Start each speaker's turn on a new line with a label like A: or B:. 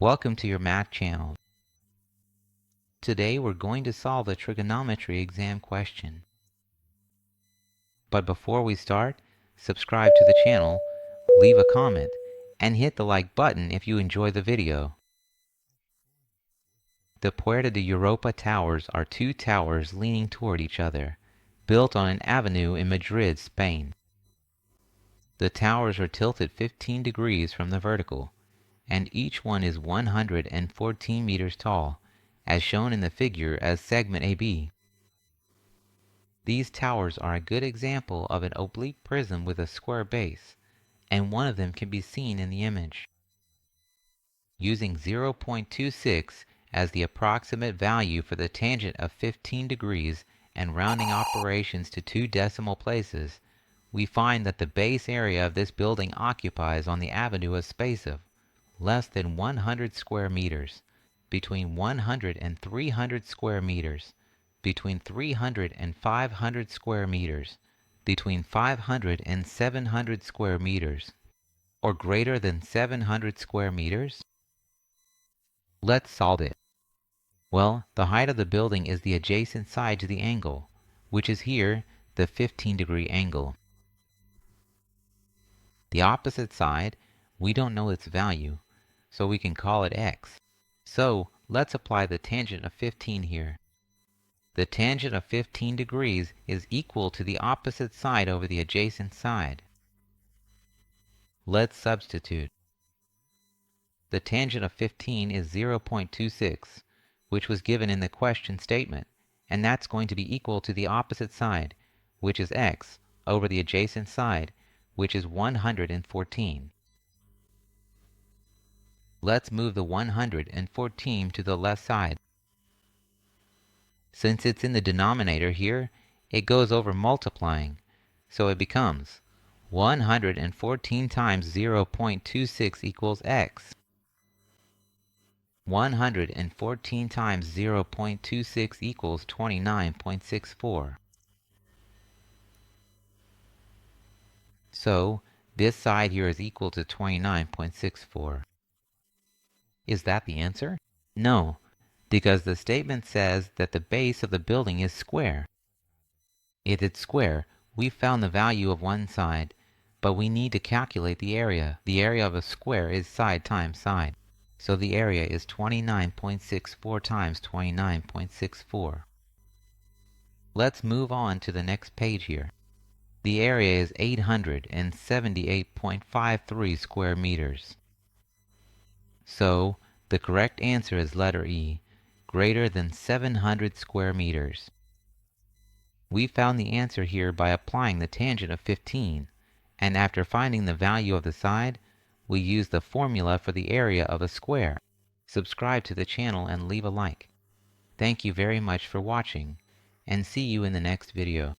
A: Welcome to your math channel. Today we're going to solve a trigonometry exam question. But before we start, subscribe to the channel, leave a comment, and hit the like button if you enjoy the video. The Puerta de Europa Towers are two towers leaning toward each other, built on an avenue in Madrid, Spain. The towers are tilted 15 degrees from the vertical, and each one is 114 meters tall, as shown in the figure as segment AB. These towers are a good example of an oblique prism with a square base, and one of them can be seen in the image. Using 0.26 as the approximate value for the tangent of 15 degrees and rounding operations to 2 decimal places, we find that the base area of this building occupies on the avenue a space of less than 100 square meters, between 100 and 300 square meters, between 300 and 500 square meters, between 500 and 700 square meters, or greater than 700 square meters? Let's solve it. Well, the height of the building is the adjacent side to the angle, which is here the 15-degree angle. The opposite side, we don't know its value, so we can call it x. So let's apply the tangent of 15 here. The tangent of 15 degrees is equal to the opposite side over the adjacent side. Let's substitute. The tangent of 15 is 0.26, which was given in the question statement, and that's going to be equal to the opposite side, which is x, over the adjacent side, which is 114. Let's move the 114 to the left side. Since it's in the denominator here, it goes over multiplying, so it becomes 114 times 0.26 equals x. 114 times 0.26 equals 29.64. So this side here is equal to 29.64. Is that the answer? No, because the statement says that the base of the building is square. If it's square, we found the value of one side, but we need to calculate the area. The area of a square is side times side. So the area is 29.64 times 29.64. Let's move on to the next page here. The area is 878.53 square meters. So the correct answer is letter E, greater than 700 square meters. We found the answer here by applying the tangent of 15, and after finding the value of the side, we use the formula for the area of a square. Subscribe to the channel and leave a like. Thank you very much for watching, and see you in the next video.